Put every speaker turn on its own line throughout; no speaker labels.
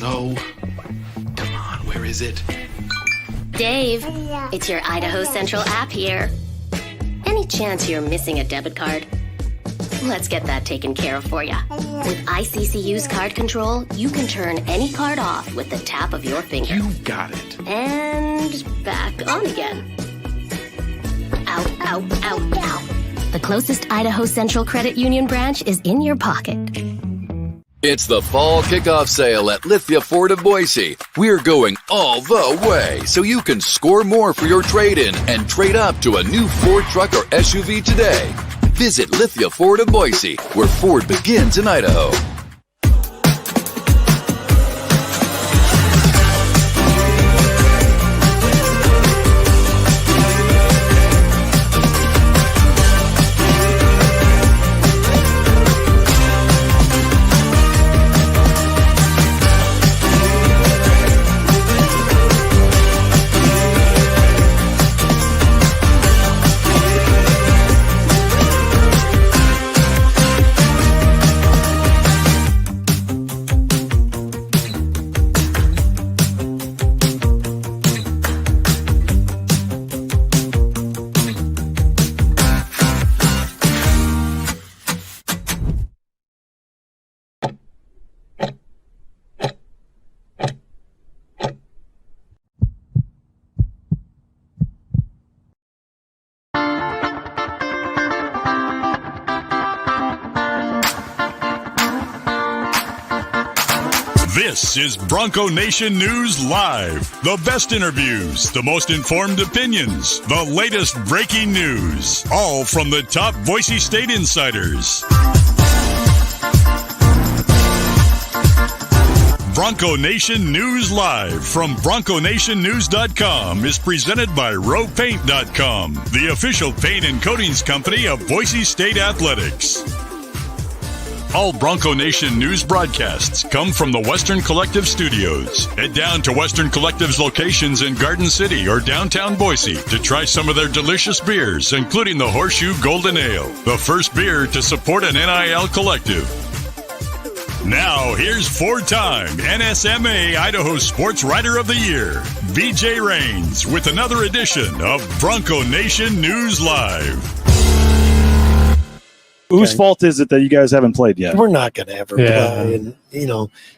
No. Come on, where is it?
Dave, it's your Idaho Central app here. Any chance you're missing a debit card? Let's get that taken care of for you. With iCCU's card control, you can turn any card off with the tap of your finger.
You got it.
And back on again. Out, out, out, out. The closest Idaho Central Credit Union branch is in your pocket.
It's the fall kickoff sale at Lithia Ford of Boise. We're going all the way so you can score more for your trade-in and trade up to a new Ford truck or SUV today. Visit Lithia Ford of Boise, where Ford begins in Idaho.
This is Bronco Nation News Live. The best interviews, the most informed opinions, the latest breaking news, all from the top Boise State insiders. Bronco Nation News Live from BroncoNationNews.com is presented by RowPaint.com, the official paint and coatings company of Boise State Athletics. All Bronco Nation news broadcasts come from the Western Collective Studios. Head down to Western Collective's locations in Garden City or downtown Boise to try some of their delicious beers, including the Horseshoe Golden Ale, the first beer to support an NIL collective. Now, here's four-time NSMA Idaho Sports Writer of the Year, BJ Rains, with another edition of Bronco Nation News Live.
Whose fault is it that you guys haven't played yet?
We're not going to ever play. And,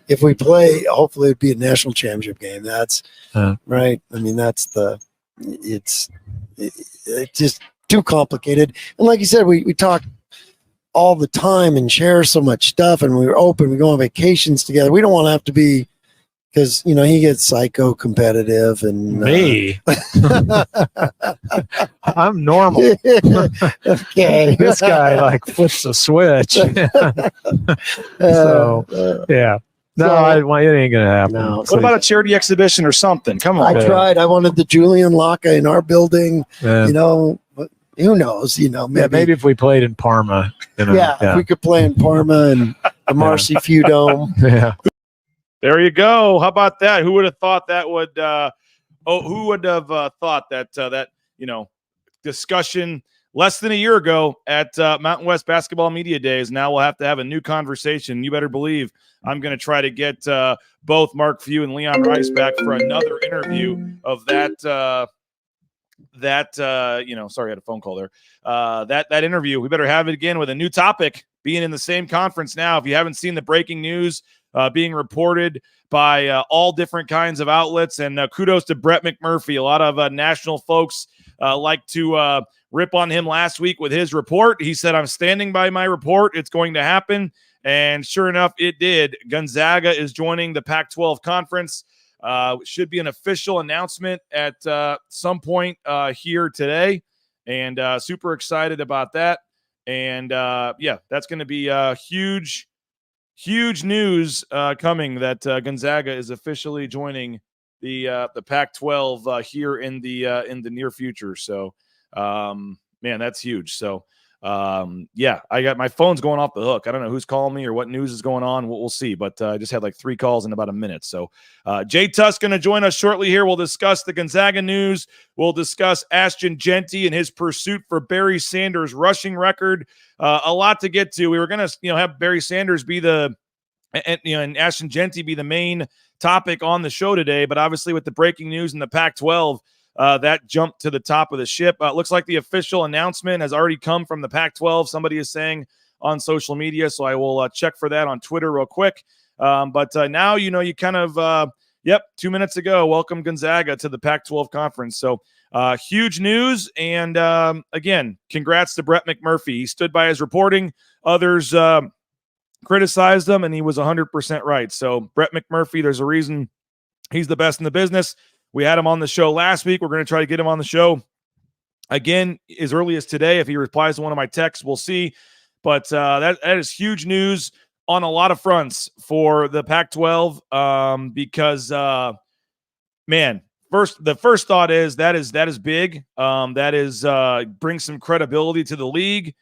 if we play, hopefully it'd be a national championship game. That's right. I mean, it's just too complicated. And like you said, we talk all the time and share so much stuff, and we're open. We go on vacations together. We don't want to have to be, because, he gets psycho competitive and
me. I'm normal.
Okay.
This guy flips a switch. So, yeah. No, it ain't going to happen.
No.
What about a charity exhibition or something? Come on.
I tried. I wanted the Julian Locke in our building, but who knows,
maybe if we played in Parma.
If we could play in Parma and the Marcy Few Dome.
Yeah.
There you go. How about that? Who would have thought that would? Who would have thought that discussion less than a year ago at Mountain West Basketball Media Days? Now we'll have to have a new conversation. You better believe I'm going to try to get both Mark Few and Leon Rice back for another interview of that. Sorry, I had a phone call there. That interview. We better have it again with a new topic. Being in the same conference now. If you haven't seen the breaking news. Being reported by all different kinds of outlets. And kudos to Brett McMurphy. A lot of national folks like to rip on him last week with his report. He said, I'm standing by my report. It's going to happen. And sure enough, it did. Gonzaga is joining the Pac-12 conference. Should be an official announcement at some point here today. And super excited about that. And that's going to be huge news coming that Gonzaga is officially joining the Pac-12 here in the near future. So, man, that's huge. So, I got my phone's going off the hook. I don't know who's calling me or what news is going on. We'll see. But I just had 3 calls in about a minute. So, Jay Tust going to join us shortly here. We'll discuss the Gonzaga news. We'll discuss Ashton Jeanty and his pursuit for Barry Sanders' rushing record. A lot to get to. We were going to, have Barry Sanders be the and Ashton Jeanty be the main topic on the show today. But obviously, with the breaking news in the Pac-12, that jumped to the top of the ship. Looks like the official announcement has already come from the Pac-12. Somebody is saying on social media, so I will check for that on Twitter real quick. But now, you kind of, 2 minutes ago, welcome Gonzaga to the Pac-12 conference. So huge news. And again, congrats to Brett McMurphy. He stood by his reporting. Others criticized him, and he was 100% right. So Brett McMurphy, there's a reason he's the best in the business. We had him on the show last week. We're going to try to get him on the show again as early as today. If he replies to one of my texts, we'll see. But that is huge news on a lot of fronts for the Pac-12 because, man, the first thought is that is big. That is brings some credibility to the league,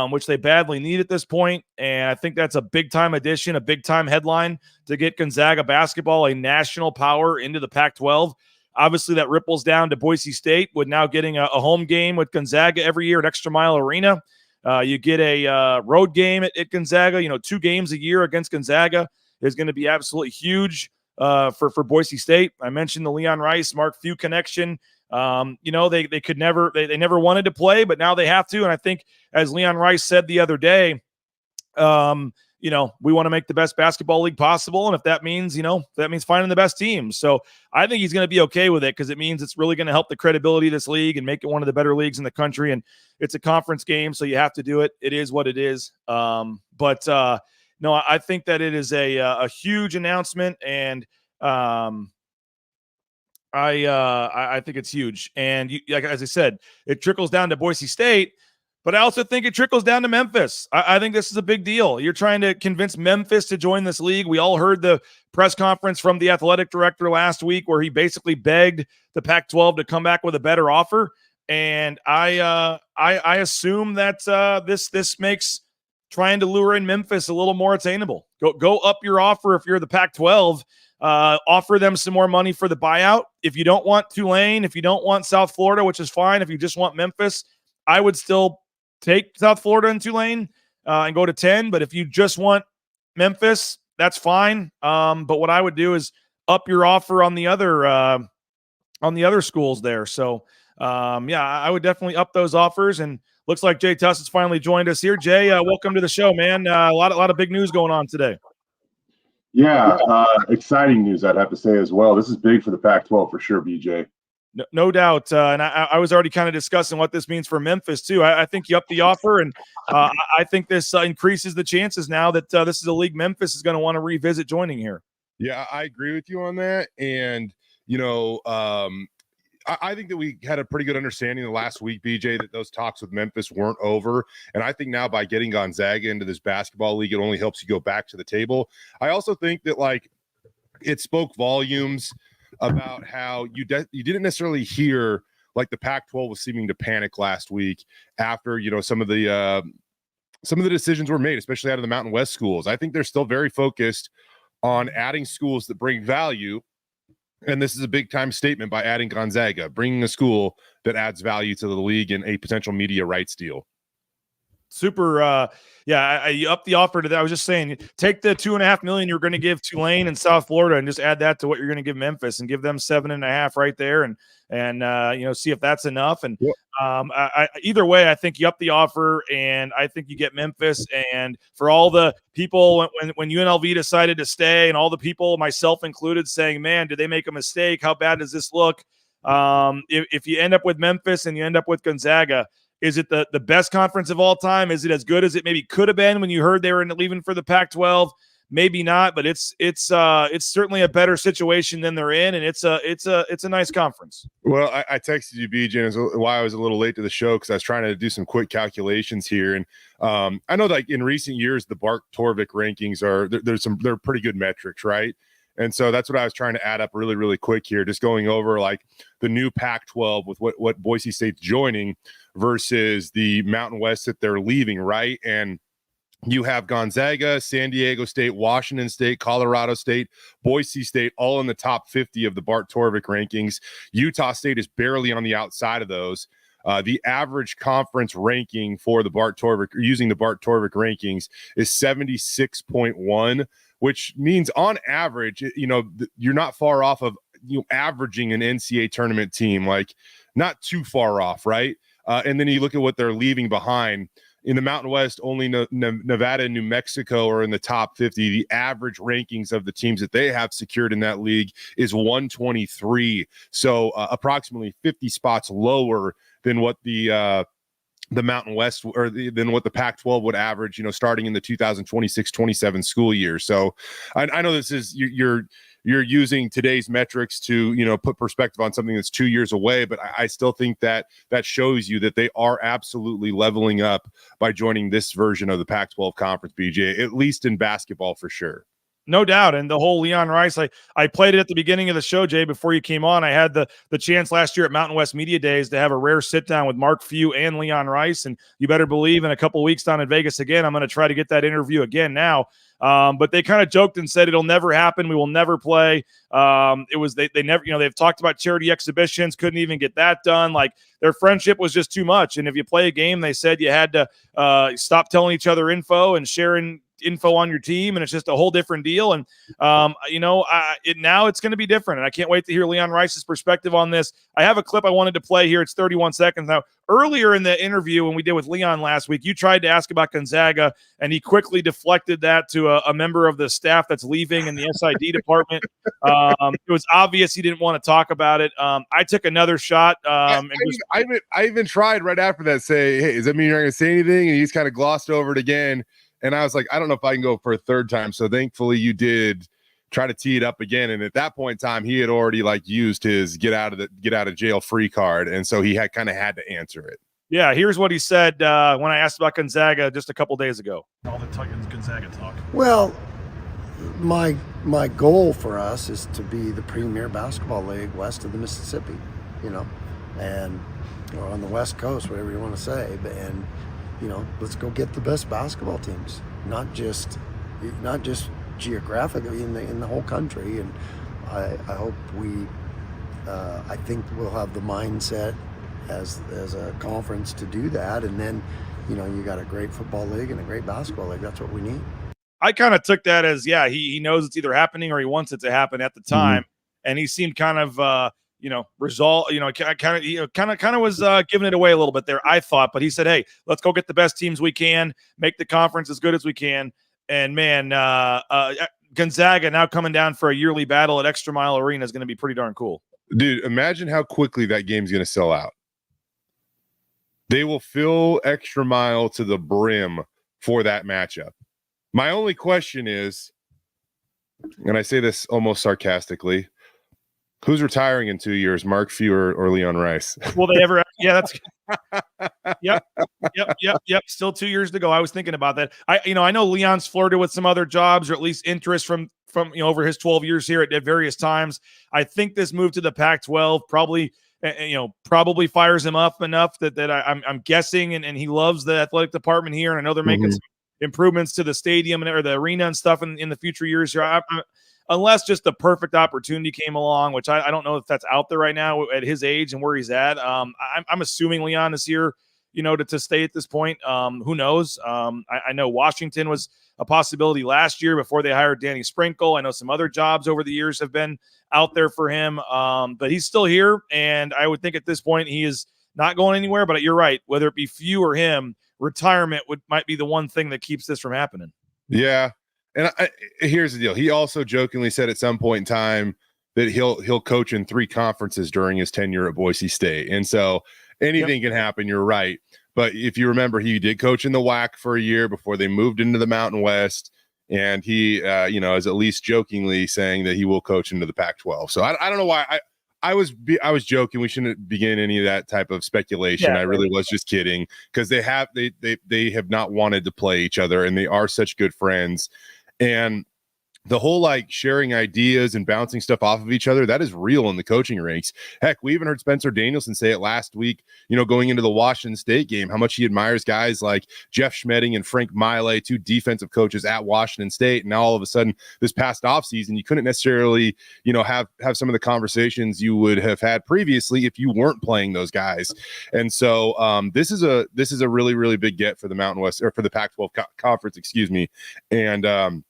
which they badly need at this point. And I think that's a big-time addition, a big-time headline to get Gonzaga basketball, a national power, into the Pac-12. Obviously, that ripples down to Boise State with now getting a home game with Gonzaga every year at Extra Mile Arena. You get a road game at Gonzaga. 2 games a year against Gonzaga is going to be absolutely huge for Boise State. I mentioned the Leon Rice, Mark Few connection. They could never, they never wanted to play, but now they have to. And I think, as Leon Rice said the other day, we want to make the best basketball league possible. And if that means, that means finding the best teams. So I think he's going to be okay with it, because it means it's really going to help the credibility of this league and make it one of the better leagues in the country. And it's a conference game, so you have to do it. It is what it is. No, I think that it is a huge announcement, and I think it's huge. And as I said, it trickles down to Boise State, but I also think it trickles down to Memphis. I think this is a big deal. You're trying to convince Memphis to join this league. We all heard the press conference from the athletic director last week, where he basically begged the Pac-12 to come back with a better offer. And I assume that this makes trying to lure in Memphis a little more attainable. Go up your offer if you're the Pac-12. Offer them some more money for the buyout. If you don't want Tulane, if you don't want South Florida, which is fine, if you just want Memphis, I would still take South Florida and Tulane and go to 10. But if you just want Memphis, that's fine. But what I would do is up your offer on the other schools there. So I would definitely up those offers. And looks like Jay Tust has finally joined us here. Jay, welcome to the show, man. A lot of big news going on today.
Yeah, exciting news, I'd have to say as well. This is big for the Pac-12 for sure, BJ.
No doubt. And I was already kind of discussing what this means for Memphis, too. I think you up the offer, and I think this increases the chances now that this is a league Memphis is going to want to revisit joining here.
Yeah, I agree with you on that. And, I think that we had a pretty good understanding the last week, BJ, that those talks with Memphis weren't over. And I think now by getting Gonzaga into this basketball league, it only helps you go back to the table. I also think that, it spoke volumes about how you didn't necessarily hear the Pac-12 was seeming to panic last week after, some of the decisions were made, especially out of the Mountain West schools. I think they're still very focused on adding schools that bring value. And this is a big time statement by adding Gonzaga, bringing a school that adds value to the league in a potential media rights deal.
Super. I upped the offer to that. I was just saying, take the $2.5 million you're going to give Tulane and South Florida and just add that to what you're going to give Memphis and give them 7.5 right there. And see if that's enough. And either way, I think you up the offer, and I think you get Memphis. And for all the people, when UNLV decided to stay, and all the people, myself included, saying, man, did they make a mistake? How bad does this look? If you end up with Memphis and you end up with Gonzaga, is it the best conference of all time? Is it as good as it maybe could have been when you heard they were leaving for the Pac-12? Maybe not, but it's certainly a better situation than they're in, and it's a nice conference.
Well, I texted you, BJ, and that's why I was a little late to the show, because I was trying to do some quick calculations here. And I know that in recent years the Bart Torvik rankings they're pretty good metrics, right? And so that's what I was trying to add up really, really quick here, just going over the new Pac-12 with what Boise State's joining versus the Mountain West that they're leaving, right? And you have Gonzaga, San Diego State, Washington State, Colorado State, Boise State, all in the top 50 of the Bart Torvik rankings. Utah State is barely on the outside of those. The average conference ranking for the Bart Torvik, using the Bart Torvik rankings, is 76.1, which means on average, you're not far off of averaging an NCAA tournament team, like not too far off, right? And then you look at what they're leaving behind. In the Mountain West, only Nevada and New Mexico are in the top 50. The average rankings of the teams that they have secured in that league is 123. So approximately 50 spots lower than what the Mountain West than what the Pac-12 would average, starting in the 2026-27 school year. So I know this is you're using today's metrics to, put perspective on something that's 2 years away, but I still think that shows you that they are absolutely leveling up by joining this version of the Pac-12 conference, BJ, at least in basketball for sure.
No doubt. And the whole Leon Rice, I played it at the beginning of the show, Jay, before you came on. I had the chance last year at Mountain West Media Days to have a rare sit down with Mark Few and Leon Rice. And you better believe in a couple of weeks down in Vegas again, I'm going to try to get that interview again now. But they kind of joked and said it'll never happen. We will never play. They never, they've talked about charity exhibitions, couldn't even get that done. Like their friendship was just too much. And if you play a game, they said you had to stop telling each other info and sharing info on your team, and it's just a whole different deal. And now it's going to be different, and I can't wait to hear Leon Rice's perspective on this. I have a clip I wanted to play here. It's 31 seconds now. Earlier in the interview when we did with Leon last week, you tried to ask about Gonzaga, and he quickly deflected that to a member of the staff that's leaving in the SID department. It was obvious he didn't want to talk about it. I took another shot.
I even tried right after that, say, hey, does that mean you're not going to say anything? And he's kind of glossed over it again. And I was like, I don't know if I can go for a third time. So thankfully you did try to tee it up again. And at that point in time, he had already used his get out of jail free card. And so he had to answer it.
Yeah. Here's what he said when I asked about Gonzaga just a couple days ago.
All the Gonzaga talk.
Well, my goal for us is to be the premier basketball league west of the Mississippi, and or on the West Coast, whatever you want to say. And let's go get the best basketball teams, not just geographically in the whole country. And I hope I think we'll have the mindset as a conference to do that. And then, you got a great football league and a great basketball league. That's what we need.
I kind of took that as, he knows it's either happening or he wants it to happen at the time. Mm-hmm. And he seemed kind of, resolve, kind of was giving it away a little bit there, I thought. But he said, hey, let's go get the best teams we can, make the conference as good as we can. And man, Gonzaga now coming down for a yearly battle at Extra Mile Arena is going to be pretty darn cool.
Dude, imagine how quickly that game's going to sell out. They will fill Extra Mile to the brim for that matchup. My only question is, and I say this almost sarcastically, who's retiring in 2 years, Mark Few or Leon Rice?
Will they ever? Yeah, that's. Yep. Still 2 years to go. I was thinking about that. I know Leon's flirted with some other jobs, or at least interest from over his 12 years here at various times. I think this move to the Pac-12 probably fires him up enough that I'm guessing, and he loves the athletic department here, and I know they're making some improvements to the stadium or the arena and stuff in the future years here. Unless just the perfect opportunity came along, which I don't know if that's out there right now at his age and where he's at. I'm assuming Leon is here, to stay at this point. Who knows? I know Washington was a possibility last year before they hired Danny Sprinkle. I know some other jobs over the years have been out there for him, but he's still here. And I would think at this point he is not going anywhere. But you're right. Whether it be Few or him, retirement might be the one thing that keeps this from happening.
Yeah. And here's the deal. He also jokingly said at some point in time that he'll coach in 3 conferences during his tenure at Boise State. And so anything can happen. You're right. But if you remember, he did coach in the WAC for a year before they moved into the Mountain West. And he, is at least jokingly saying that he will coach into the Pac-12. So I don't know why I was joking. We shouldn't begin any of that type of speculation. I really was just kidding, because they have not wanted to play each other, and they are such good friends. And the whole sharing ideas and bouncing stuff off of each other, that is real in the coaching ranks. Heck, we even heard Spencer Danielson say it last week, going into the Washington State game, how much he admires guys like Jeff Schmedding and Frank Maile, 2 defensive coaches at Washington State. And now all of a sudden this past offseason, you couldn't necessarily, have some of the conversations you would have had previously if you weren't playing those guys. And so this is a really, really big get for the Mountain West, or for the Pac-12 conference, excuse me. And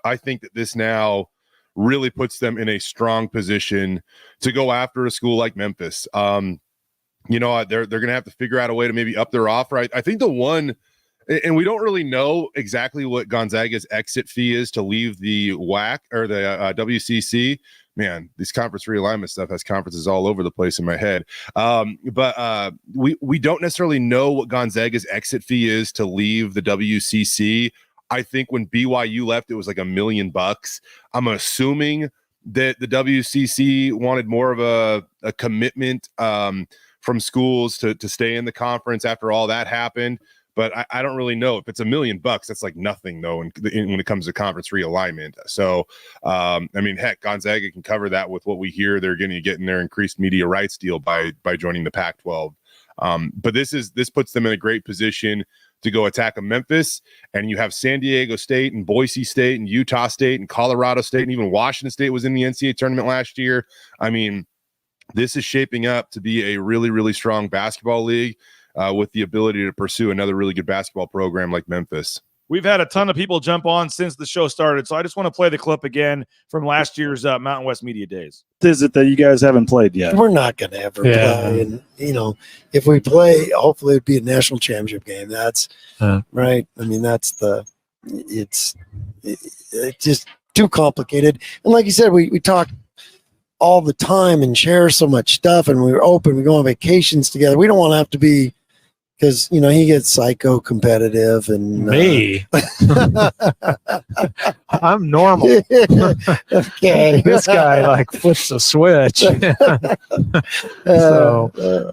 I think that this now really puts them in a strong position to go after a school like Memphis. You know, they're going to have to figure out a way to maybe up their offer. I think the one, and we don't really know exactly what Gonzaga's exit fee is to leave the WAC or the WCC. Man, this conference realignment stuff has conferences all over the place in my head. But we don't necessarily know what Gonzaga's exit fee is to leave the WCC. I think when BYU left, it was like $1 million. I'm assuming that the WCC wanted more of a commitment from schools to stay in the conference after all that happened. But I don't really know if it's $1 million. That's like nothing though when it comes to conference realignment. So I mean, heck, Gonzaga can cover that with what we hear they're going to get in their increased media rights deal by joining the Pac-12. But this puts them in a great position to go attack a Memphis, and you have San Diego State and Boise State and Utah State and Colorado State and even Washington State was in the NCAA tournament last year. I mean, this is shaping up to be a really, really strong basketball league with the ability to pursue another really good basketball program like Memphis.
We've had a ton of people jump on since the show started, so I just want to play the clip again from last year's Mountain West Media Days.
Is it that you guys haven't played yet?
We're not going to ever play. And, you know, if we play, hopefully it'd be a national championship game. That's right. I mean, it's just too complicated. And like you said, we talk all the time and share so much stuff, and we're open. We go on vacations together. We don't want to have to be, because, you know, he gets psycho competitive and
me. I'm normal.
Okay.
This guy like flips a switch. So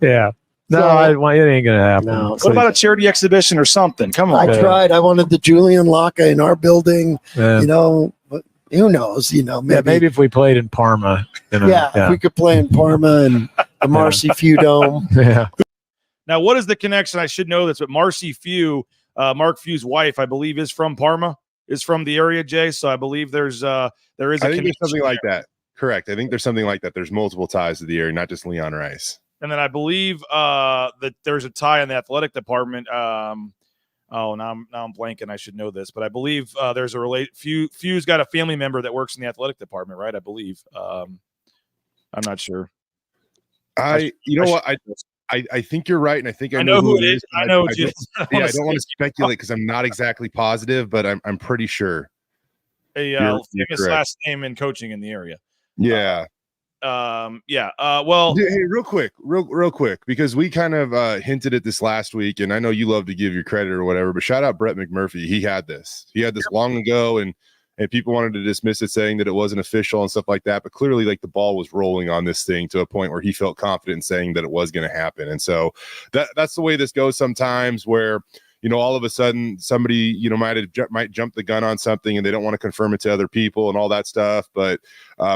yeah. No, it ain't gonna happen.
No.
What about a charity exhibition or something? Come on.
I tried. I wanted the Julian Locke in our building. You know, but who knows? You know,
maybe if we played in Parma. You know,
if we could play in Parma and the Marcy Few Dome.
Yeah.
Now, what is the connection? I should know this, but Marcy Few, Mark Few's wife, I believe, is from Parma, is from the area, Jay. So I believe there is a connection.
I think there's something like that. Correct. I think there's something like that. There's multiple ties to the area, not just Leon Rice.
And then I believe that there's a tie in the athletic department. Now I'm blanking. I should know this, but I believe there's a Few's got a family member that works in the athletic department, right? I believe. I'm not sure.
I think you're right, and I think I know who it is.
I know.
I don't want to speculate because I'm not exactly positive, but I'm pretty sure.
A famous last name in coaching in the area.
Yeah.
Well,
hey, real quick, because we kind of hinted at this last week, and I know you love to give your credit or whatever, but shout out Brett McMurphy. He had this long ago, and people wanted to dismiss it, saying that it wasn't official and stuff like that. But clearly, like, the ball was rolling on this thing to a point where he felt confident in saying that it was going to happen. And so that's the way this goes sometimes, where, you know, all of a sudden somebody, you know, might jump the gun on something and they don't want to confirm it to other people and all that stuff. But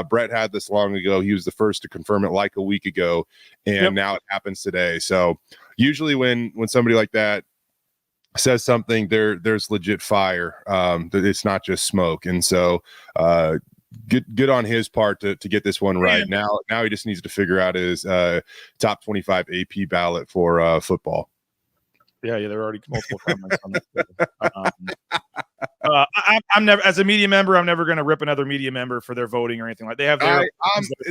Brett had this long ago. He was the first to confirm it like a week ago, and now it happens today. So usually when somebody like that says something, there's legit fire. It's not just smoke. And so good on his part to get this one right. Now he just needs to figure out his top 25 AP ballot for football.
Yeah, there are already multiple comments on that. I'm never, as a media member, I'm never going to rip another media member for their voting or anything like. They have their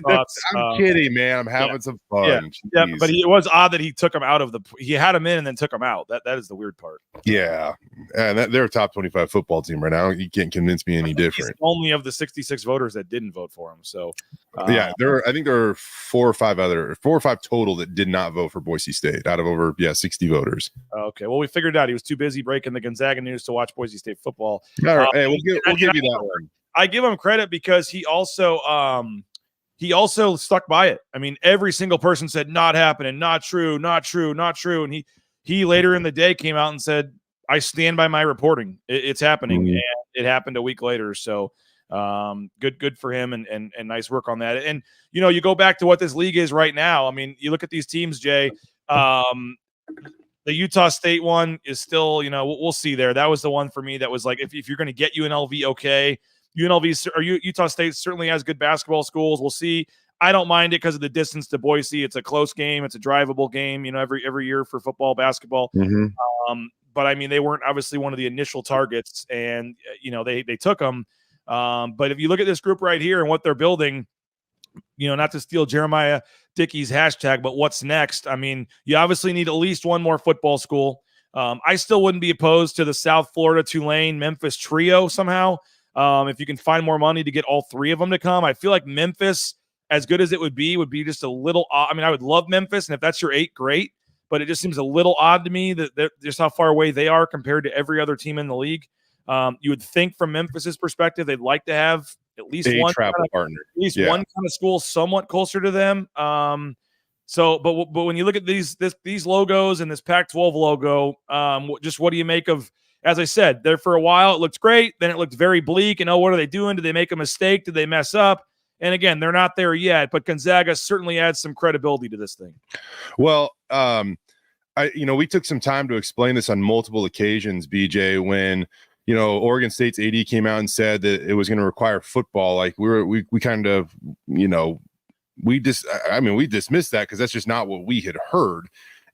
thoughts.
I'm kidding, man. I'm having some fun.
Yeah, but it was odd that he took him out of he had him in and then took him out. That is the weird part.
Yeah, and they're a top 25 football team right now. You can't convince me any different.
He's only of the 66 voters that didn't vote for him. So
I think there are 4 or 5 total that did not vote for Boise State out of over 60 voters.
Okay, well, we figured out he was too busy breaking the Gonzaga news to watch Boise State football.
All right, hey, we'll give you that one.
I give him credit because he also stuck by it. I mean, every single person said not happening, not true, and he later in the day came out and said, "I stand by my reporting. It's happening," and it happened a week later. So good for him, and nice work on that. And you know, you go back to what this league is right now. I mean, you look at these teams, Jay. The Utah State one is still, you know, we'll see there. That was the one for me that was like, if you're going to get UNLV, okay. UNLV or Utah State certainly has good basketball schools. We'll see. I don't mind it because of the distance to Boise. It's a close game. It's a drivable game, you know, every year for football, basketball. But I mean, they weren't obviously one of the initial targets, and you know, they took them. But if you look at this group right here and what they're building, not to steal Jeremiah Dickey's hashtag, but what's next? I mean, you obviously need at least one more football school. I still wouldn't be opposed to the South Florida, Tulane, Memphis trio somehow. If you can find more money to get all three of them to come. I feel like Memphis, as good as it would be just a little odd. I mean, I would love Memphis, and if that's your 8, great. But it just seems a little odd to me that just how far away they are compared to every other team in the league. You would think from Memphis's perspective, they'd like to have at least one
travel partner,
one kind of school somewhat closer to them. But when you look at these logos and this Pac-12 logo, just what do you make of? As I said, there for a while it looked great, then it looked very bleak. And what are they doing? Did they make a mistake? Did they mess up? And again, they're not there yet. But Gonzaga certainly adds some credibility to this thing.
Well, we took some time to explain this on multiple occasions, BJ, when Oregon State's AD came out and said that it was going to require football. Like we kind of, we dismissed that because that's just not what we had heard.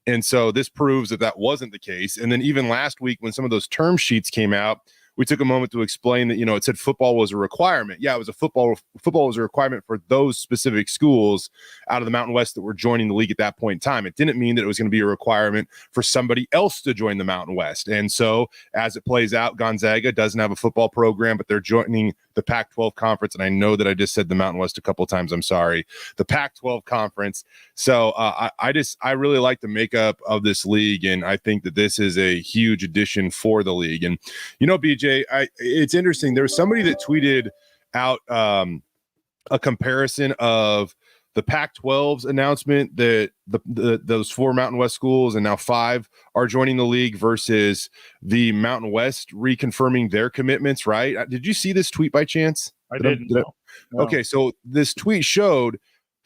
And so this proves that wasn't the case. And then even last week when some of those term sheets came out, we took a moment to explain that, it said football was a requirement. Yeah, it was football was a requirement for those specific schools out of the Mountain West that were joining the league at that point in time. It didn't mean that it was going to be a requirement for somebody else to join the Mountain West. And so as it plays out, Gonzaga doesn't have a football program, but they're joining the Pac-12 conference. And I know that I just said the Mountain West a couple of times. I'm sorry. The Pac-12 conference. So I really like the makeup of this league. And I think that this is a huge addition for the league. And, BJ, it's interesting. There was somebody that tweeted out a comparison of the Pac-12's announcement that those 4 Mountain West schools and now 5 are joining the league versus the Mountain West reconfirming their commitments, right? Did you see this tweet by chance?
I didn't. No.
Okay, so this tweet showed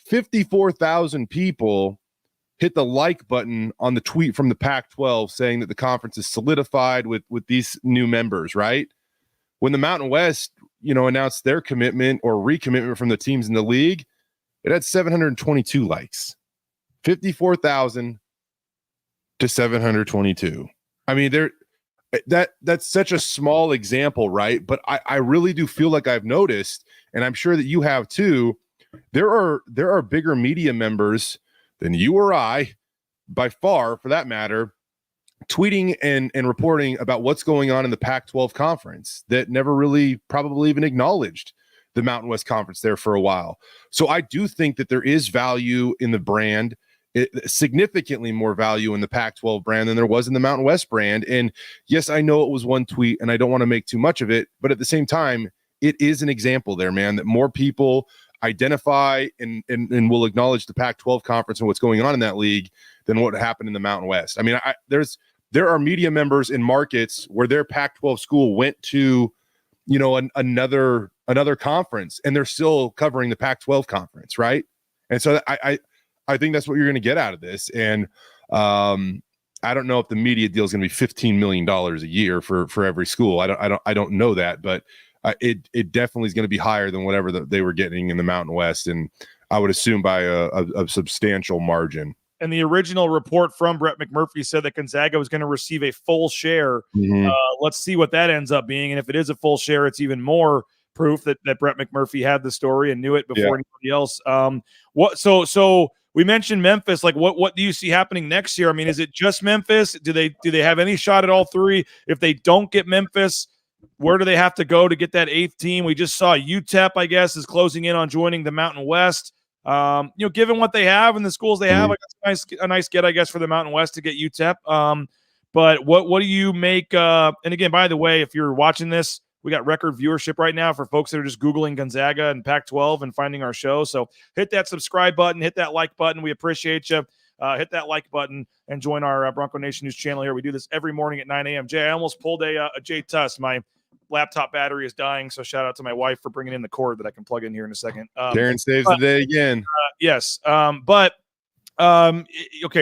54,000 people hit the like button on the tweet from the Pac-12 saying that the conference is solidified with these new members, right? When the Mountain West, announced their commitment or recommitment from the teams in the league, it had 722 likes. 54,000 to 722. I mean, that's such a small example, right? But I really do feel like I've noticed, and I'm sure that you have too, there are bigger media members than you or I, by far, for that matter, tweeting and reporting about what's going on in the Pac-12 conference that never really probably even acknowledged the Mountain West Conference there for a while. So I do think that there is value in the brand, significantly more value in the Pac-12 brand than there was in the Mountain West brand. And yes, I know it was one tweet and I don't want to make too much of it, but at the same time, it is an example there, man, that more people identify and will acknowledge the Pac-12 conference and what's going on in that league than what happened in the Mountain West. I mean, there are media members in markets where their Pac-12 school went to, another conference and they're still covering the Pac-12 conference, right? And so I think that's what you're going to get out of this. And I don't know if the media deal is going to be $15 million a year for every school. I don't know that, but it definitely is going to be higher than whatever they were getting in the Mountain West, and I would assume by a substantial margin.
And the original report from Brett McMurphy said that Gonzaga was going to receive a full share. Mm-hmm. Let's see what that ends up being, and if it is a full share, it's even more proof that Brett McMurphy had the story and knew it before anybody else. So we mentioned Memphis. Like, what do you see happening next year? I mean, is it just Memphis? Do they have any shot at all 3? If they don't get Memphis, where do they have to go to get that 8th team? We just saw UTEP, I guess, is closing in on joining the Mountain West. Given what they have and the schools they have, like, a nice get, I guess, for the Mountain West to get UTEP. But what do you make? And again, by the way, if you're watching this, we got record viewership right now for folks that are just Googling Gonzaga and Pac-12 and finding our show. So hit that subscribe button, hit that like button. We appreciate you. Hit that like button and join our Bronco Nation News channel here. We do this every morning at 9 a.m. Jay, I almost pulled a Jay Tust. My laptop battery is dying, so shout out to my wife for bringing in the cord that I can plug in here in a second.
Darren saves the day again.
Yes. Okay,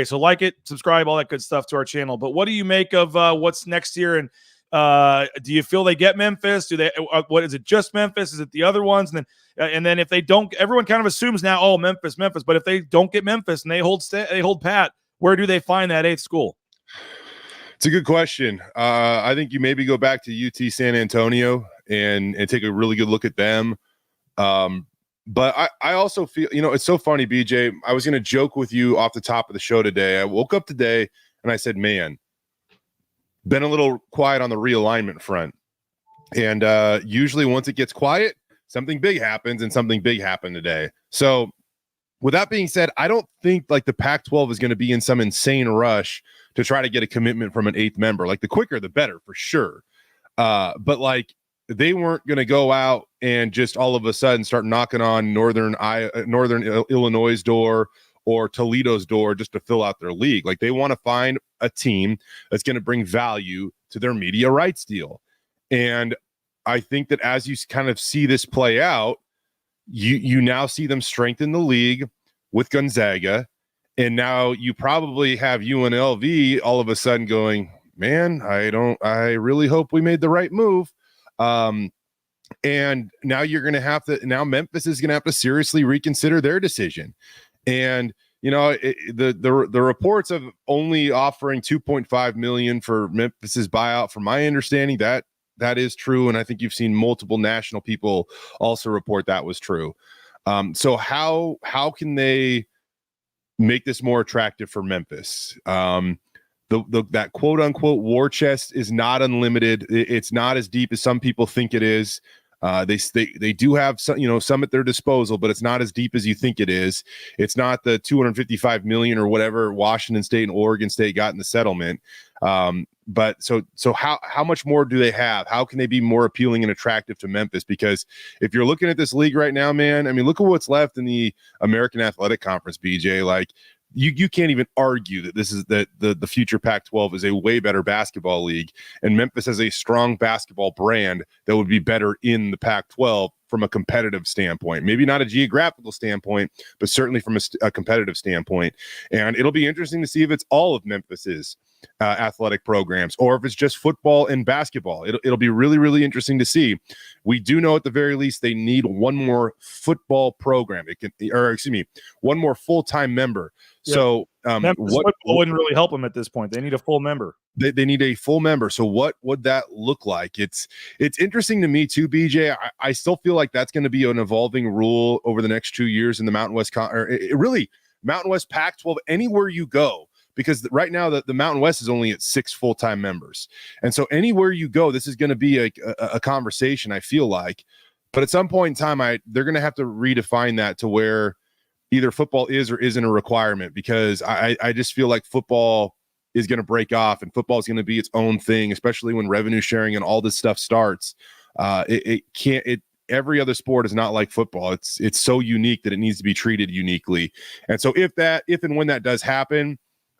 so like it, subscribe, all that good stuff to our channel. But what do you make of what's next year? And do you feel they get Memphis? Do they? What is it? Just Memphis? Is it the other ones? And then if they don't, everyone kind of assumes now, oh, Memphis. But if they don't get Memphis and they hold pat, where do they find that 8th school?
It's a good question. I think you maybe go back to UT San Antonio and take a really good look at them. But I also feel, it's so funny, BJ. I was going to joke with you off the top of the show today. I woke up today and I said, man, been a little quiet on the realignment front. And usually once it gets quiet, something big happens, and something big happened today. So with that being said, I don't think like the Pac-12 is going to be in some insane rush to try to get a commitment from an 8th member. Like the quicker, the better for sure. But like, they weren't going to go out and just all of a sudden start knocking on Northern Illinois' door or Toledo's door just to fill out their league. Like they want to find a team that's going to bring value to their media rights deal. And I think that as you kind of see this play out, you now see them strengthen the league with Gonzaga. And now you probably have UNLV all of a sudden going, man, I really hope we made the right move. And now now Memphis is going to have to seriously reconsider their decision. And, the reports of only offering $2.5 million for Memphis's buyout, from my understanding, that is true. And I think you've seen multiple national people also report that was true. So how can they make this more attractive for Memphis? That quote unquote war chest is not unlimited. It's not as deep as some people think it is. They do have some at their disposal, but it's not as deep as you think it is. It's not the $255 million or whatever Washington State and Oregon State got in the settlement. But so how much more do they have? How can they be more appealing and attractive to Memphis? Because if you're looking at this league right now, man, I mean, look at what's left in the American Athletic Conference, BJ. Like, you can't even argue that this is the future Pac-12 is a way better basketball league, and Memphis has a strong basketball brand that would be better in the Pac-12 from a competitive standpoint. Maybe not a geographical standpoint, but certainly from a competitive standpoint. And it'll be interesting to see if it's all of Memphis's athletic programs or if it's just football and basketball. It'll be really, really interesting to see. We do know at the very least they need one more football program. One more full-time member. Yeah. So
football wouldn't really help them at this point. They need a full member.
They need a full member. So what would that look like? It's interesting to me too, BJ. I still feel like that's going to be an evolving rule over the next 2 years in the Mountain West Mountain West Pac-12 anywhere you go. Because right now the Mountain West is only at 6 full-time members. And so anywhere you go, this is going to be a conversation, I feel like. But at some point in time, they're going to have to redefine that to where either football is or isn't a requirement, because I just feel like football is going to break off and football is going to be its own thing, especially when revenue sharing and all this stuff starts. Every other sport is not like football. It's so unique that it needs to be treated uniquely. And so if and when that does happen,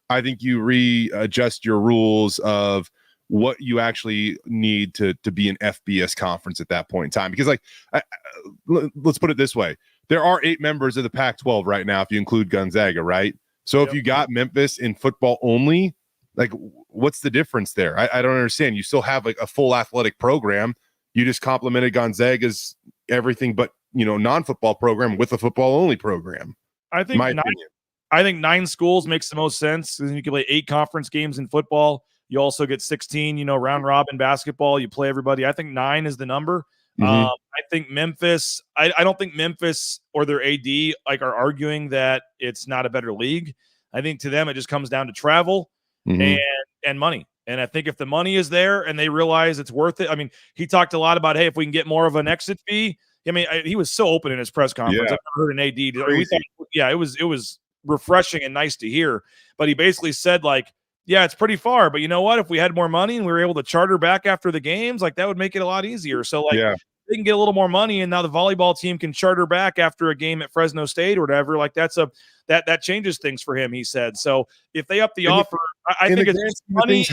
I think you readjust your rules of what you actually need to be an FBS conference at that point in time. Because let's put it this way. There are 8 members of the Pac-12 right now, if you include Gonzaga, right? So if you got Memphis in football only, like what's the difference there? I don't understand. You still have like a full athletic program. You just complemented Gonzaga's everything but, non-football program with a football only program.
I think 9 schools makes the most sense. You can play 8 conference games in football. You also get 16, round robin basketball. You play everybody. I think 9 is the number. Mm-hmm. I think Memphis, I don't think Memphis or their AD are arguing that it's not a better league. I think to them, it just comes down to travel and money. And I think if the money is there and they realize it's worth it. I mean, he talked a lot about, hey, if we can get more of an exit fee. I mean, he was so open in his press conference.
Yeah.
I've never heard an AD. It was refreshing and nice to hear. But he basically said, yeah, it's pretty far, but you know what? If we had more money and we were able to charter back after the games, that would make it a lot easier. So they can get a little more money, and now the volleyball team can charter back after a game at Fresno State or whatever. That changes things for him, he said. So if they up the offer, I think it's money.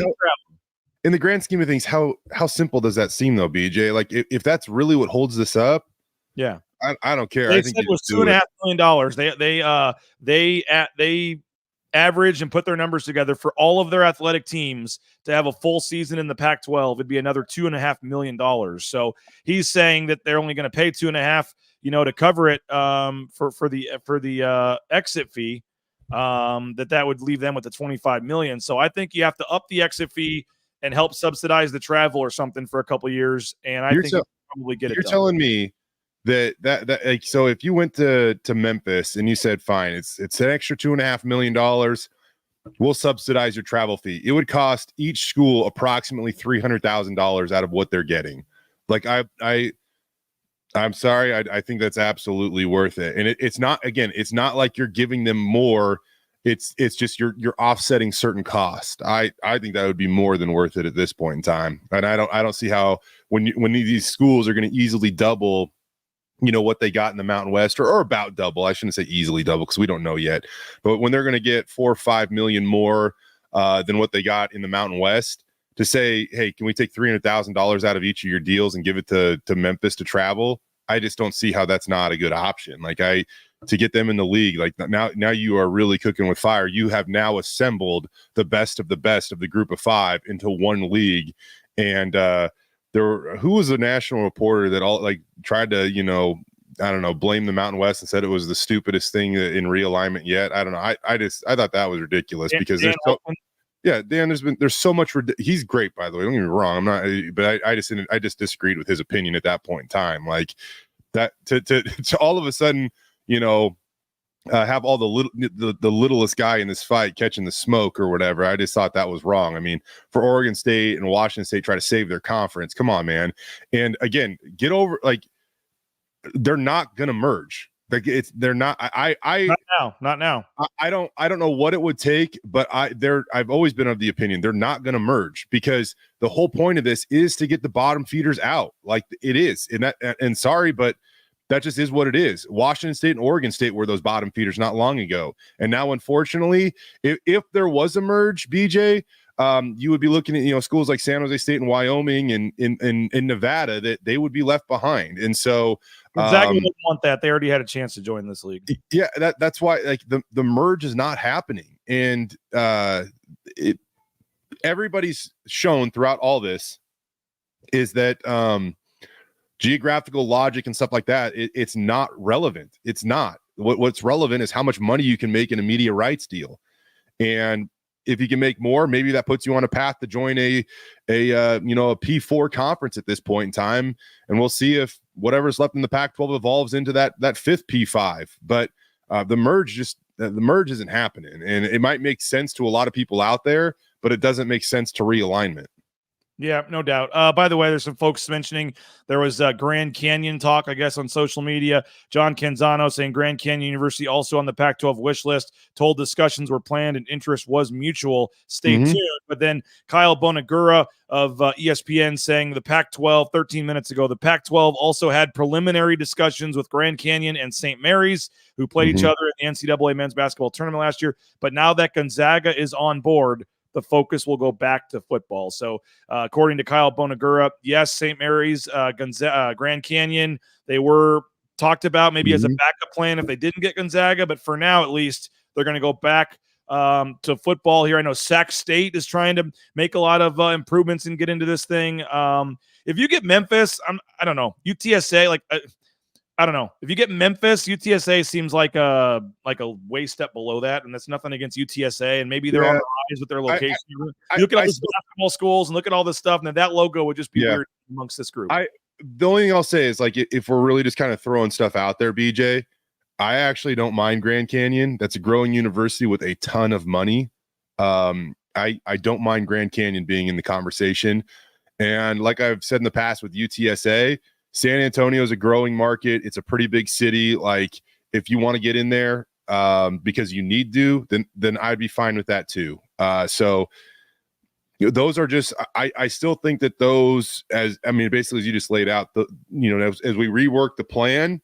In the grand scheme of things, how simple does that seem though, BJ? If that's really what holds this up,
yeah,
I don't care.
I think it was $2.5 million. They average and put their numbers together for all of their athletic teams to have a full season in the Pac-12. It'd be another $2.5 million. So he's saying that they're only going to pay $2.5 million, to cover it for the exit fee. That would leave them with the $25 million. So I think you have to up the exit fee and help subsidize the travel or something for a couple years. And I think you probably get it
You're
done.
telling me that like, so if you went to Memphis and you said, fine, it's an extra $2.5 million, we'll subsidize your travel fee. It would cost each school approximately $300,000 out of what they're getting. Like I'm sorry. I think that's absolutely worth it. And it's not like you're giving them more. It's just you're offsetting certain costs. I think that would be more than worth it at this point in time. And I don't see how when these schools are going to easily double, what they got in the Mountain West, or about double. I shouldn't say easily double because we don't know yet. But when they're going to get $4 or $5 million more than what they got in the Mountain West, to say, hey, can we take $300,000 out of each of your deals and give it to Memphis to travel? I just don't see how that's not a good option. Like to get them in the league, like now you are really cooking with fire. You have now assembled the best of the group of 5 into one league. And who was a national reporter that tried to, I don't know, blame the Mountain West and said it was the stupidest thing in realignment yet. I don't know. I thought that was ridiculous because there's so much. He's great, by the way. Don't get me wrong. I'm not, but I just disagreed with his opinion at that point in time. Like that to all of a sudden, have all the littlest guy in this fight catching the smoke or whatever. I just thought that was wrong. I mean, for Oregon State and Washington State try to save their conference. Come on, man. And again, get over, like, they're not going to merge. Like they're not.
Not now.
I don't know what it would take, but I've always been of the opinion they're not going to merge, because the whole point of this is to get the bottom feeders out. Like it is, and sorry, but that just is what it is. Washington State and Oregon State were those bottom feeders not long ago, and now, unfortunately, if there was a merge, BJ, you would be looking at schools like San Jose State and Wyoming and in Nevada that they would be left behind, and so.
Gonzaga didn't want that. They already had a chance to join this league.
Yeah, that's why the merge is not happening. And everybody's shown throughout all this is that geographical logic and stuff like that, it's not relevant. It's not. What's relevant is how much money you can make in a media rights deal. And if you can make more, maybe that puts you on a path to join a P4 conference at this point in time, and we'll see if whatever's left in the Pac-12 evolves into that fifth P5. But the merge isn't happening, and it might make sense to a lot of people out there, but it doesn't make sense to realignment.
Yeah, no doubt. By the way, there's some folks mentioning there was Grand Canyon talk, I guess, on social media. John Canzano saying Grand Canyon University also on the Pac-12 wish list, told discussions were planned and interest was mutual. Stay tuned. But then Kyle Bonagura of ESPN saying the Pac-12, 13 minutes ago, the Pac-12 also had preliminary discussions with Grand Canyon and St. Mary's, who played each other in the NCAA men's basketball tournament last year. But now that Gonzaga is on board, the focus will go back to football. So according to Kyle Bonagura, yes, St. Mary's, Grand Canyon, they were talked about maybe as a backup plan if they didn't get Gonzaga, but for now, at least, they're going to go back to football here. I know Sac State is trying to make a lot of improvements and get into this thing. If you get Memphis, I don't know, UTSA, I don't know. If you get Memphis, UTSA seems like a way step below that, and that's nothing against UTSA, and maybe they're on the rise with their location. You look at all these basketball schools and look at all this stuff, and then that logo would just be weird amongst this group.
The only thing I'll say is, like, if we're really just kind of throwing stuff out there, BJ, I actually don't mind Grand Canyon. That's a growing university with a ton of money. I don't mind Grand Canyon being in the conversation, and like I've said in the past with UTSA, San Antonio is a growing market. It's a pretty big city. Like, if you want to get in there because you need to, then I'd be fine with that too. So those are just, I still think that those, basically as you just laid out, as we rework the plan,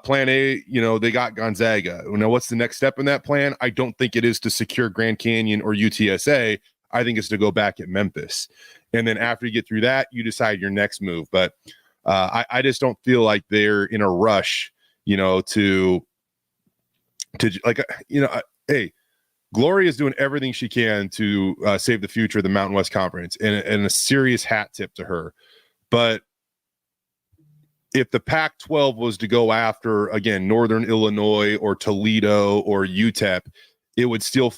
plan A, they got Gonzaga. Now, what's the next step in that plan? I don't think it is to secure Grand Canyon or UTSA. I think it's to go back at Memphis. And then after you get through that, you decide your next move. But I just don't feel like they're in a rush, to hey, Gloria is doing everything she can to save the future of the Mountain West Conference, and a serious hat tip to her. But if the Pac-12 was to go after, again, Northern Illinois or Toledo or UTEP, it would still,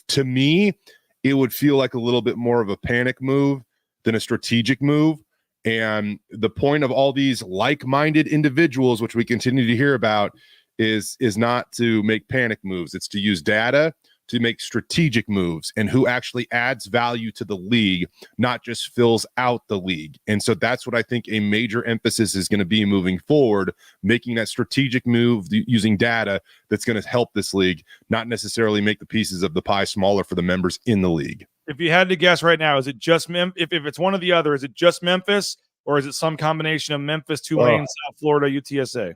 to me, it would feel like a little bit more of a panic move than a strategic move. And the point of all these like-minded individuals, which we continue to hear about, is not to make panic moves. It's to use data to make strategic moves and who actually adds value to the league, not just fills out the league. And so that's what I think a major emphasis is going to be moving forward, making that strategic move using data that's going to help this league, not necessarily make the pieces of the pie smaller for the members in the league.
If you had to guess right now, is it just if it's one or the other, is it just Memphis or is it some combination of Memphis, Tulane, South Florida, UTSA?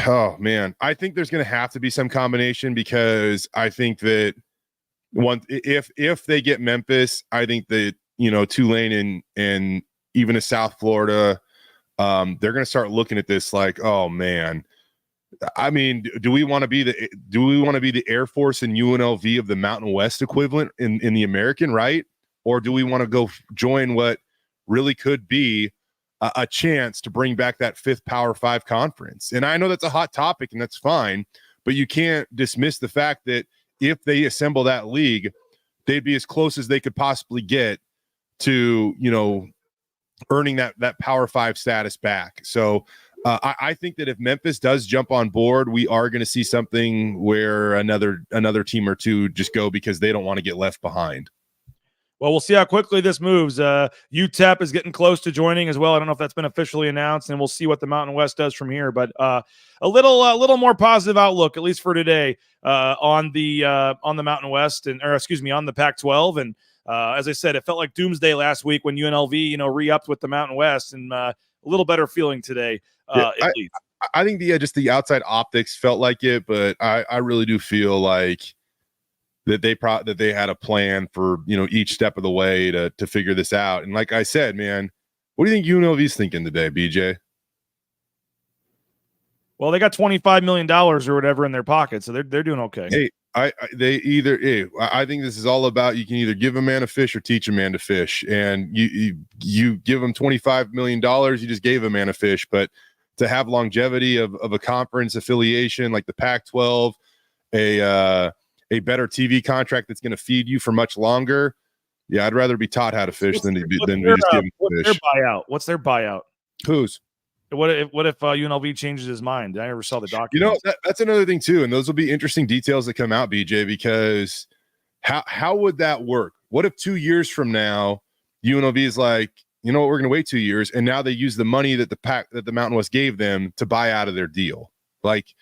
Oh man, I think there's going to have to be some combination, because I think that if they get Memphis, I think that, you know, Tulane and even a South Florida, they're going to start looking at this like, oh man, I mean, do we want to be the Air Force and UNLV of the Mountain West equivalent in the American, right? Or do we want to go join what really could be a chance to bring back that 5th Power 5 conference? And I know that's a hot topic, and that's fine, but you can't dismiss the fact that if they assemble that league, they'd be as close as they could possibly get to, you know, earning that Power 5 status back. So I think that if Memphis does jump on board, we are going to see something where another team or two just go because they don't want to get left behind.
Well, we'll see how quickly this moves. UTEP is getting close to joining as well. I don't know if that's been officially announced, and we'll see what the Mountain West does from here. But a little more positive outlook, at least for today, on the Mountain West on the Pac-12. And as I said, it felt like doomsday last week when UNLV, re-upped with the Mountain West, and a little better feeling today. At least.
I think just the outside optics felt like it, but I really do feel like that they had a plan for, each step of the way to figure this out. And like I said, man, what do you think UNLV's thinking today, BJ?
Well, they got $25 million or whatever in their pocket, so they're doing okay.
Hey, I think this is all about, you can either give a man a fish or teach a man to fish. And you give him $25 million, you just gave a man a fish. But to have longevity of a conference affiliation like the Pac-12, a better TV contract that's going to feed you for much longer. Yeah, I'd rather be taught how to fish than just give him fish.
What's their buyout?
Whose?
What if UNLV changes his mind? I never saw the document.
That's another thing too, and those will be interesting details that come out, BJ, because how would that work? What if 2 years from now UNLV is like, you know what, we're going to wait 2 years, and now they use the money that the Mountain West gave them to buy out of their deal? Like,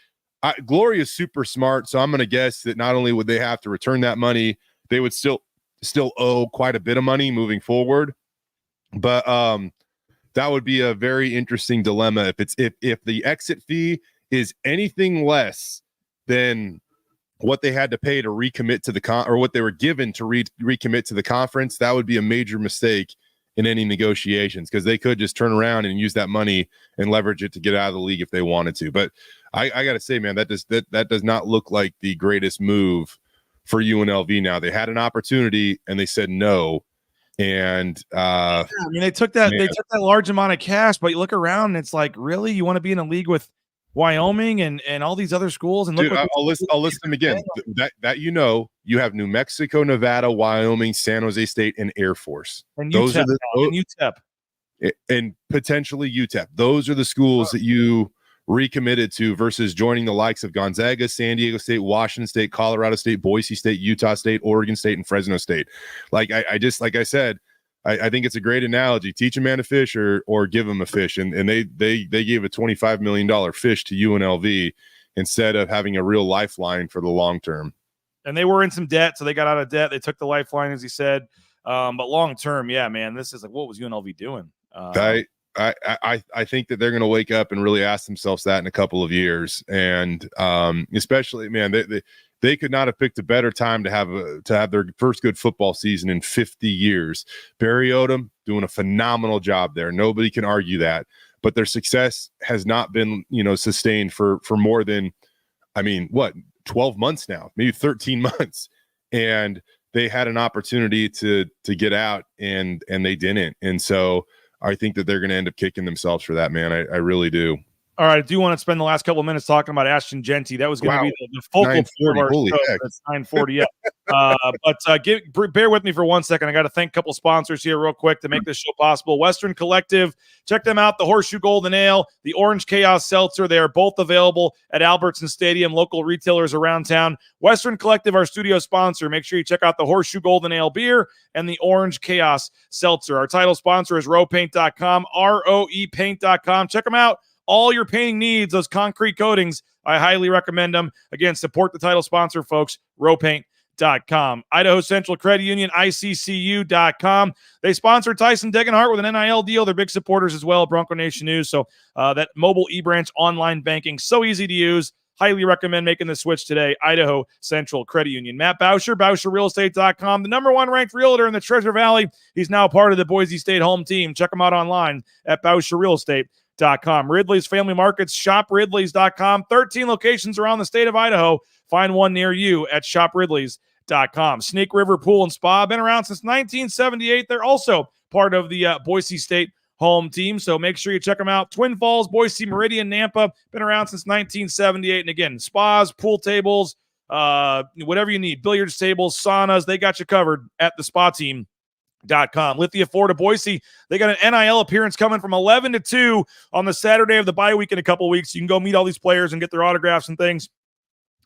Glory is super smart, so I'm going to guess that not only would they have to return that money, they would still owe quite a bit of money moving forward. But that would be a very interesting dilemma if the exit fee is anything less than what they had to pay to recommit to or what they were given to recommit to the conference. That would be a major mistake in any negotiations, because they could just turn around and use that money and leverage it to get out of the league if they wanted to. But I got to say, man, that does not look like the greatest move for UNLV now. They had an opportunity and they said no. And
they took that large amount of cash, but you look around and it's like, really, you want to be in a league with Wyoming and all these other schools? And look,
I'll list them again. That you have New Mexico, Nevada, Wyoming, San Jose State, and Air Force.
And UTEP,
and potentially UTEP. Those are the schools that you recommitted to versus joining the likes of Gonzaga, San Diego State, Washington State, Colorado State, Boise State, Utah State, Oregon State, and Fresno State. Like I said, I think it's a great analogy. Teach a man to fish or give him a fish. And they gave a $25 million fish to UNLV instead of having a real lifeline for the long term.
And they were in some debt, so they got out of debt. They took the lifeline, as he said. But long term, yeah, man, this is like, what was UNLV doing?
I think that they're going to wake up and really ask themselves that in a couple of years. And especially, man, they could not have picked a better time to have their first good football season in 50 years. Barry Odom doing a phenomenal job there. Nobody can argue that. But their success has not been, sustained for more than, 12 months now, maybe 13 months. And they had an opportunity to get out and they didn't. And so I think that they're going to end up kicking themselves for that, man. I really do.
All right, I do want to spend the last couple of minutes talking about Ashton Jeanty. That was going to be the focal point of our
Holy
show.
heck.
That's 9:40. Yeah. Bear with me for 1 second. I got to thank a couple sponsors here real quick to make this show possible. Western Collective, check them out. The Horseshoe Golden Ale, the Orange Chaos Seltzer. They are both available at Albertson Stadium, local retailers around town. Western Collective, our studio sponsor. Make sure you check out the Horseshoe Golden Ale beer and the Orange Chaos Seltzer. Our title sponsor is roepaint.com, ROE paint.com. Check them out. All your painting needs, those concrete coatings, I highly recommend them. Again, support the title sponsor, folks, roepaint.com. Idaho Central Credit Union, ICCU.com. They sponsor Tyson Degenhart with an NIL deal. They're big supporters as well, Bronco Nation News. So that mobile e-branch online banking, so easy to use. Highly recommend making the switch today. Idaho Central Credit Union. Matt Boucher, BoucherRealEstate.com, the number one ranked realtor in the Treasure Valley. He's now part of the Boise State home team. Check him out online at BoucherRealEstate.com. Ridley's Family Markets, shopridleys.com. 13 locations around the state of Idaho. Find one near you at shopridleys.com. Snake River Pool and Spa, been around since 1978. They're also part of the Boise State home team, so make sure you check them out. Twin Falls, Boise, Meridian, Nampa, been around since 1978. And again, spas, pool tables, whatever you need, billiards tables, saunas, they got you covered at the spa team. Lithia Ford of Boise, they got an NIL appearance coming from 11 to 2 on the Saturday of the bye week in a couple weeks. You can go meet all these players and get their autographs and things.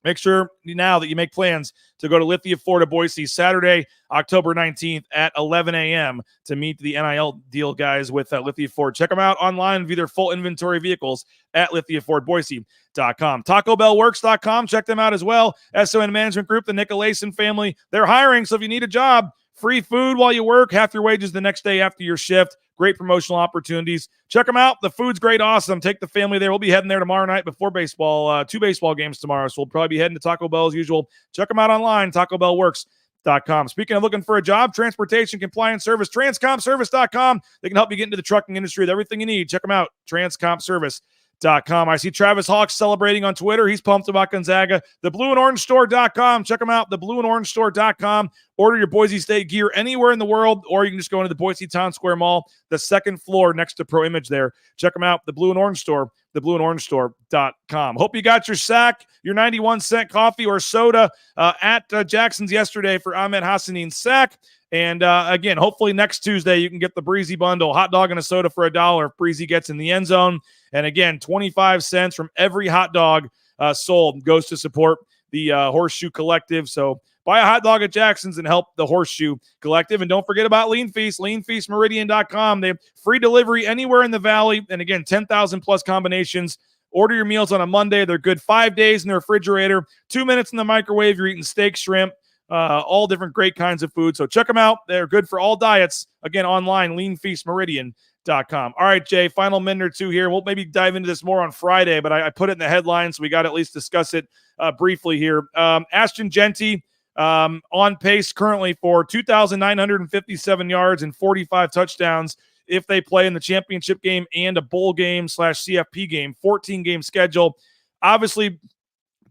Make sure now that you make plans to go to Lithia Ford of Boise Saturday, October 19th at 11 a.m. to meet the NIL deal guys with Lithia Ford. Check them out online, view their full inventory vehicles at lithiafordboise.com. TacoBellWorks.com, check them out as well. SON Management Group, the Nicolason family, they're hiring, so if you need a job, free food while you work, half your wages the next day after your shift. Great promotional opportunities. Check them out. The food's great, awesome. Take the family there. We'll be heading there tomorrow night before baseball. 2 baseball games tomorrow, so we'll probably be heading to Taco Bell as usual. Check them out online, TacoBellWorks.com. Speaking of looking for a job, transportation compliance service, TransCompService.com. They can help you get into the trucking industry with everything you need. Check them out, TransCompService.com. I see Travis Hawks celebrating on Twitter. He's pumped about Gonzaga. TheBlueAndOrangeStore.com. Check them out, TheBlueAndOrangeStore.com. Order your Boise State gear anywhere in the world, or you can just go into the Boise Town Square Mall, the second floor next to Pro Image there. Check them out, The Blue and Orange Store, TheBlueAndOrangeStore.com. Hope you got your sack, your 91-cent coffee or soda at Jackson's yesterday for Ahmed Hassanin's sack. And again, hopefully next Tuesday you can get the Breezy bundle, hot dog and a soda for $1 if Breezy gets in the end zone. And again, 25 cents from every hot dog sold goes to support the Horseshoe Collective. So buy a hot dog at Jackson's and help the Horseshoe Collective. And don't forget about Lean Feast, leanfeastmeridian.com. They have free delivery anywhere in the valley. And again, 10,000 plus combinations. Order your meals on a Monday. They're good 5 days in the refrigerator, 2 minutes in the microwave. You're eating steak, shrimp, all different great kinds of food. So check them out. They're good for all diets. Again, online, leanfeastmeridian.com. All right, Jay, final minute or two here. We'll maybe dive into this more on Friday, but I put it in the headlines, so we got to at least discuss it briefly here. Ashton Jeanty on pace currently for 2,957 yards and 45 touchdowns if they play in the championship game and a bowl game / CFP game, 14-game schedule. Obviously,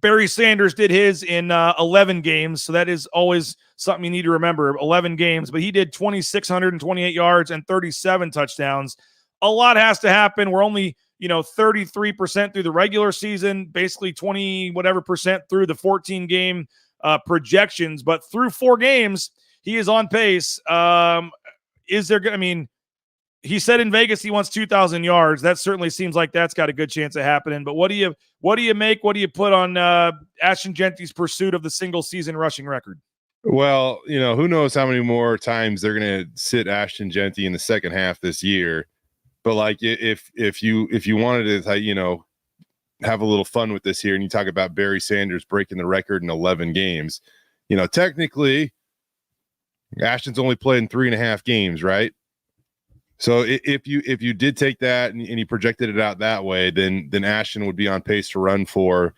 Barry Sanders did his in 11 games, so that is always something you need to remember, 11 games, but he did 2,628 yards and 37 touchdowns. A lot has to happen. We're only, 33% through the regular season, basically 20 whatever percent through the 14-game projections, but through 4 games, he is on pace. Is there going to, he said in Vegas he wants 2,000 yards. That certainly seems like that's got a good chance of happening. But what do you put on Ashton Jeanty's pursuit of the single season rushing record?
Well, who knows how many more times they're going to sit Ashton Jeanty in the second half this year. But like if you wanted to, have a little fun with this here, and you talk about Barry Sanders breaking the record in 11 games, technically Ashton's only played in 3.5 games, right? So if you did take that and you projected it out that way, then Ashton would be on pace to run for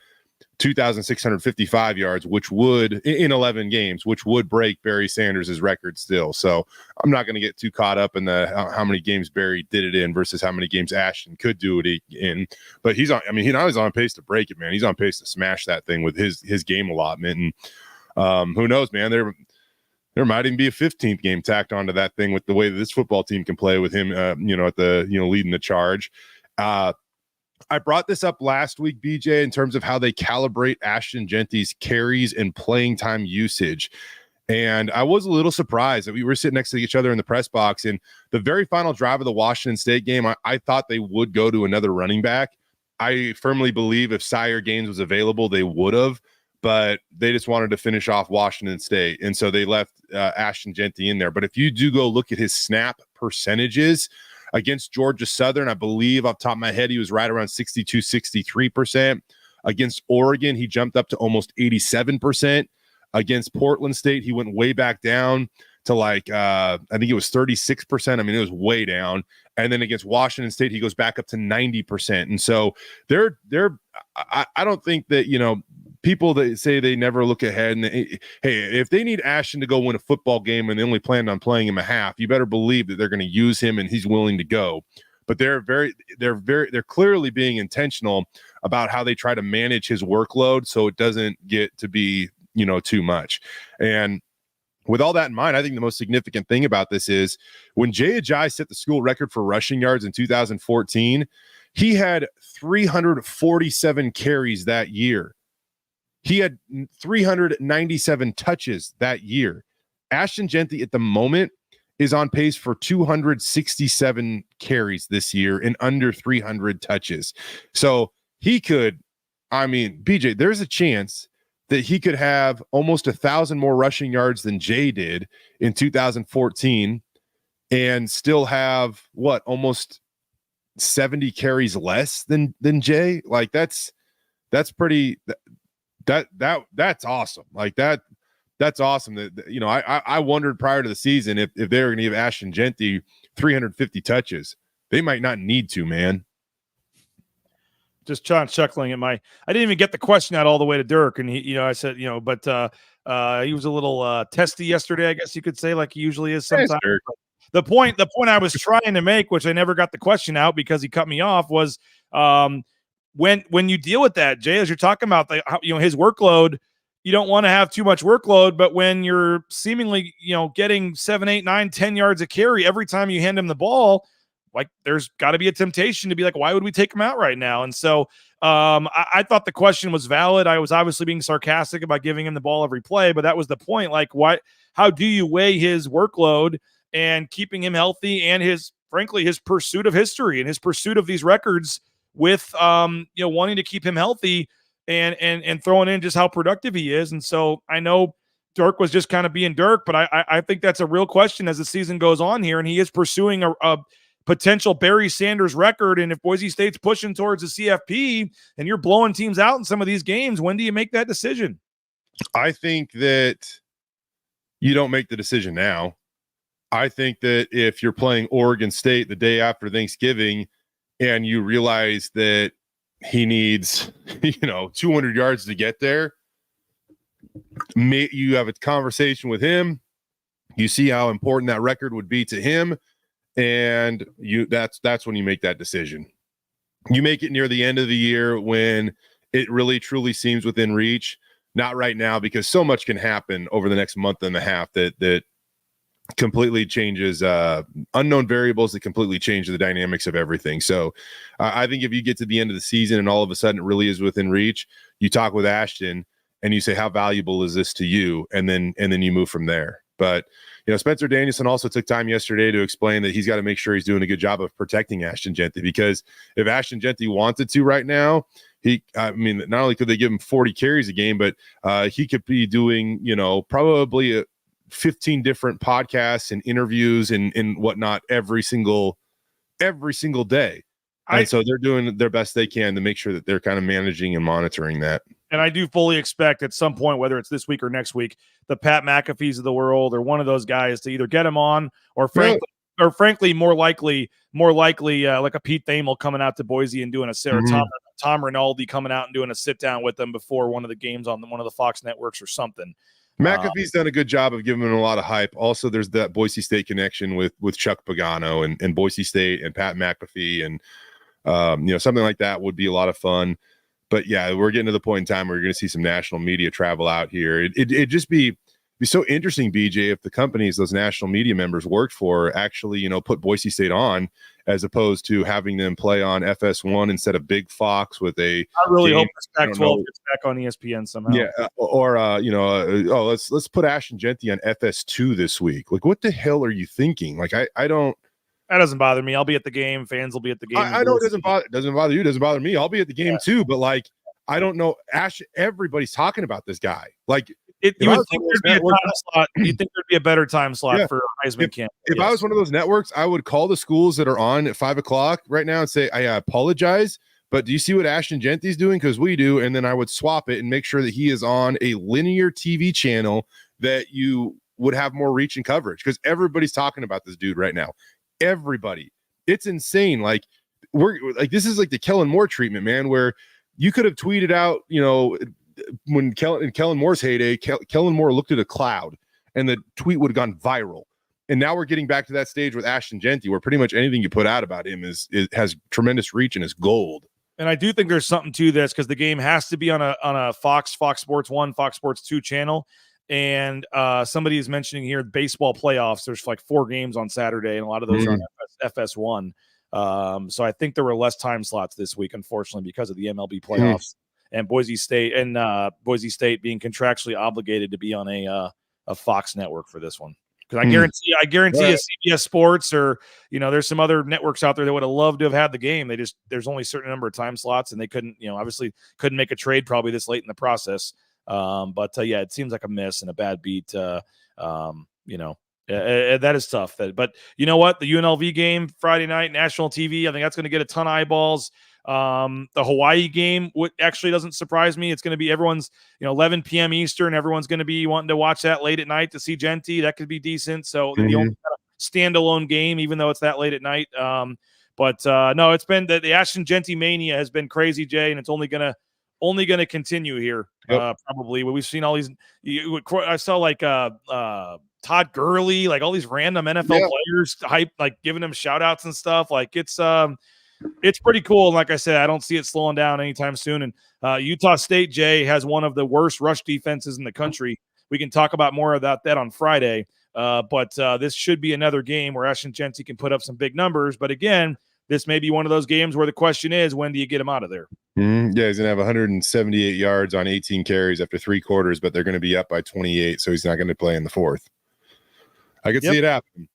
2,655 yards, which would, in 11 games, which would break Barry Sanders' record still. So I'm not going to get too caught up in how many games Barry did it in versus how many games Ashton could do it in. But he's on pace to break it, man. He's on pace to smash that thing with his game allotment. And who knows, man, there might even be a 15th game tacked onto that thing with the way that this football team can play with him, at the, leading the charge. I brought this up last week, BJ, in terms of how they calibrate Ashton Jeanty's carries and playing time usage. And I was a little surprised that we were sitting next to each other in the press box. In the very final drive of the Washington State game, I thought they would go to another running back. I firmly believe if Sire Gaines was available, they would have, but they just wanted to finish off Washington State. And so they left Ashton Jeanty in there. But if you do go look at his snap percentages against Georgia Southern, I believe off the top of my head, he was right around 62, 63%. Against Oregon, he jumped up to almost 87%. Against Portland State, he went way back down to like, I think it was 36%. I mean, it was way down. And then against Washington State, he goes back up to 90%. And so I don't think that, you know, people that say they never look ahead and hey, if they need Ashton to go win a football game and they only planned on playing him a half, you better believe that they're going to use him and he's willing to go. But they're clearly being intentional about how they try to manage his workload so it doesn't get to be, you know, too much. And with all that in mind, I think the most significant thing about this is when Jay Ajayi set the school record for rushing yards in 2014, he had 347 carries that year. He had 397 touches that year. Ashton Jeanty at the moment is on pace for 267 carries this year and under 300 touches. So he could, I mean, BJ, there's a chance that he could have almost 1,000 more rushing yards than Jay did in 2014 and still have almost 70 carries less than Jay. Like that's pretty, that's awesome. Like that's awesome. That, you know, I wondered prior to the season if they were going to give Ashton Jeanty 350 touches. They might not need to, man.
Just chuckling at I didn't even get the question out all the way to Dirk. And he, you know, I said, you know, but he was a little testy yesterday, I guess you could say, like he usually is sometimes. The point I was trying to make, which I never got the question out because he cut me off, was when you deal with that, Jay, as you're talking about his workload, you don't want to have too much workload, but when you're seemingly, you know, getting 7, 8, 9, 10 yards a carry every time you hand him the ball, like there's got to be a temptation to be like, why would we take him out right now? And so I thought the question was valid. I was obviously being sarcastic about giving him the ball every play, but that was the point. Like, how do you weigh his workload and keeping him healthy and frankly, his pursuit of history and his pursuit of these records with, wanting to keep him healthy and throwing in just how productive he is. And so I know Dirk was just kind of being Dirk, but I think that's a real question as the season goes on here. And he is pursuing a potential Barry Sanders record. And if Boise State's pushing towards the CFP and you're blowing teams out in some of these games, when do you make that decision?
I think that you don't make the decision now. I think that if you're playing Oregon State the day after Thanksgiving and you realize that he needs, 200 yards to get there, you have a conversation with him. You see how important that record would be to him. And that's when you make that decision. You make it near the end of the year when it really truly seems within reach. Not right now, because so much can happen over the next month and a half that completely changes unknown variables that completely change the dynamics of everything. So I think if you get to the end of the season and all of a sudden it really is within reach, you talk with Ashton and you say, how valuable is this to you? And then you move from there. But Spencer Danielson also took time yesterday to explain that he's got to make sure he's doing a good job of protecting Ashton Jeanty, because if Ashton Jeanty wanted to right now, not only could they give him 40 carries a game, but he could be doing, probably 15 different podcasts and interviews and whatnot every single day. And so they're doing their best they can to make sure that they're kind of managing and monitoring that. And
I do fully expect at some point, whether it's this week or next week, the Pat McAfees of the world or one of those guys to either get him on or frankly, more likely, like a Pete Thamel coming out to Boise and doing a Sarah Tom Rinaldi coming out and doing a sit down with them before one of the games on one of the Fox networks or something.
McAfee's done a good job of giving him a lot of hype. Also, there's that Boise State connection with Chuck Pagano and Boise State and Pat McAfee, and something like that would be a lot of fun. But yeah, we're getting to the point in time where you're going to see some national media travel out here. It'd just be so interesting, BJ, if the companies those national media members worked for actually, put Boise State on as opposed to having them play on FS1 instead of Big Fox with a.
I really
game.
hope this Pac-12 gets back on ESPN somehow.
Yeah, let's put Ashton Jeanty on FS2 this week. Like, what the hell are you thinking? Like, I don't.
That doesn't bother me. I'll be at the game. Fans will be at the game.
I know it doesn't bother you. It doesn't bother me. I'll be at the game too. But like, I don't know. Everybody's talking about this guy. Like,
you would think there'd be a time slot. You think there'd be a better time slot for Heisman camp?
If I was one of those networks, I would call the schools that are on at 5:00 right now and say, I apologize, but do you see what Ashton Jeanty's doing? Because we do. And then I would swap it and make sure that he is on a linear TV channel that you would have more reach and coverage, because everybody's talking about this dude right now. Everybody. It's insane. Like, this is like the Kellen Moore treatment, man, where you could have tweeted out, when Kellen Moore's heyday, Kellen Moore looked at a cloud and the tweet would have gone viral. And now we're getting back to that stage with Ashton Jeanty, where pretty much anything you put out about him has tremendous reach and is gold.
And I do think there's something to this, because the game has to be on a Fox Sports 1, Fox Sports 2 channel. And somebody is mentioning here baseball playoffs. There's like 4 games on Saturday, and a lot of those are on FS1. So I think there were less time slots this week, unfortunately, because of the MLB playoffs and Boise State being contractually obligated to be on a Fox network for this one. Because I guarantee a CBS Sports or there's some other networks out there that would have loved to have had the game. There's only a certain number of time slots, and they couldn't obviously couldn't make a trade probably this late in the process. But it seems like a miss and a bad beat. That is tough. But you know what? The UNLV game Friday night, national TV, I think that's going to get a ton of eyeballs. The Hawaii game actually doesn't surprise me. It's going to be everyone's 11 p.m. Eastern. Everyone's going to be wanting to watch that late at night to see Jeanty. That could be decent. So the only kind of standalone game, even though it's that late at night. No, it's been the Ashton Jeanty mania has been crazy, Jay, and it's only going to continue here. Probably. We've seen all these. I saw like Todd Gurley, like all these random NFL players hype, like giving them shout outs and stuff. Like it's pretty cool. And like I said, I don't see it slowing down anytime soon. And Utah State, Jay, has one of the worst rush defenses in the country. We can talk about more about that on Friday. But this should be another game where Ashton Jeanty can put up some big numbers. But again, this may be one of those games where the question is, when do you get him out of there?
Yeah, he's going to have 178 yards on 18 carries after 3 quarters, but they're going to be up by 28, so he's not going to play in the 4th. I could see it happen.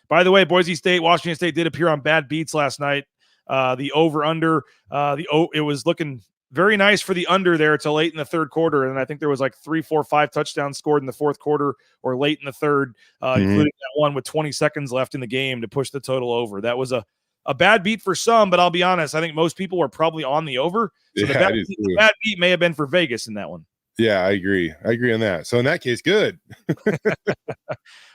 By the way, Boise State, Washington State did appear on Bad Beats last night. The over-under, it was looking very nice for the under there till late in the 3rd quarter, and I think there was like 3, 4, 5 touchdowns scored in the 4th quarter or late in the 3rd, including that one with 20 seconds left in the game to push the total over. That was a bad beat for some, but I'll be honest, I think most people were probably on the over. So the bad beat may have been for Vegas in that one.
Yeah, I agree on that. So in that case, good.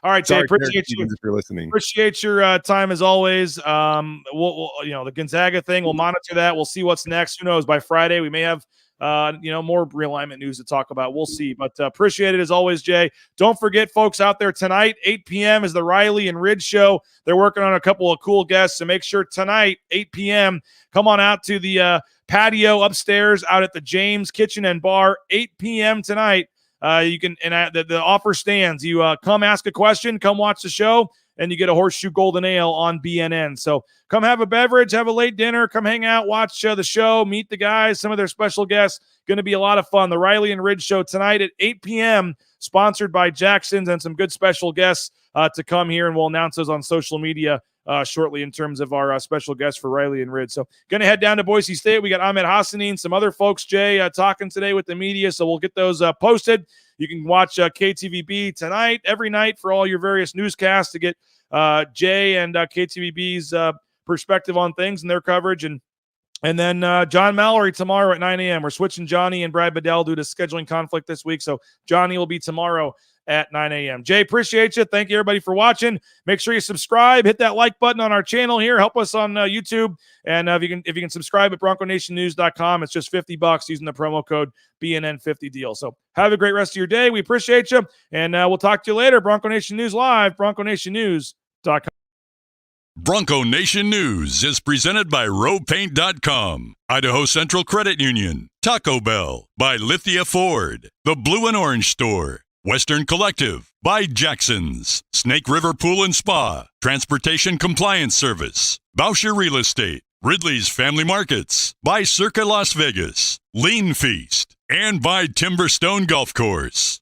All right, Jay, appreciate you
if you're listening.
Appreciate your time as always. We'll the Gonzaga thing, we'll monitor that. We'll see what's next. Who knows? By Friday, we may have more realignment news to talk about. We'll see. But appreciate it as always, Jay. Don't forget, folks out there, tonight, 8 p.m. is the Riley and Ridge Show. They're working on a couple of cool guests, so make sure tonight, 8 p.m., come on out to the patio upstairs out at the James Kitchen and Bar, 8 p.m. tonight. You can, and the offer stands. You come ask a question, come watch the show, and you get a Horseshoe Golden Ale on BNN. So come have a beverage, have a late dinner, come hang out, watch the show, meet the guys, some of their special guests. Going to be a lot of fun. The Riley and Ridge Show tonight at 8 p.m., sponsored by Jackson's, and some good special guests to come here, and we'll announce those on social media shortly in terms of our special guests for Riley and Ridge. So going to head down to Boise State. We got Ahmed Hassani and some other folks, Jay, talking today with the media, so we'll get those posted. You can watch KTVB tonight, every night, for all your various newscasts to get Jay and KTVB's perspective on things and their coverage. And then John Mallory tomorrow at 9 a.m. We're switching Johnny and Brad Bedell due to scheduling conflict this week, so Johnny will be tomorrow at 9 a.m. Jay, appreciate you. Thank you, everybody, for watching. Make sure you subscribe. Hit that like button on our channel here. Help us on YouTube. And if you can subscribe at BroncoNationNews.com, it's just $50 using the promo code BNN50 deal. So have a great rest of your day. We appreciate you. And we'll talk to you later. Bronco Nation News Live, BroncoNationNews.com.
Bronco Nation News is presented by RowPaint.com, Idaho Central Credit Union, Taco Bell, by Lithia Ford, The Blue and Orange Store, Western Collective, by Jackson's, Snake River Pool and Spa, Transportation Compliance Service, Bauscher Real Estate, Ridley's Family Markets, by Circa Las Vegas, Lean Feast, and by Timberstone Golf Course.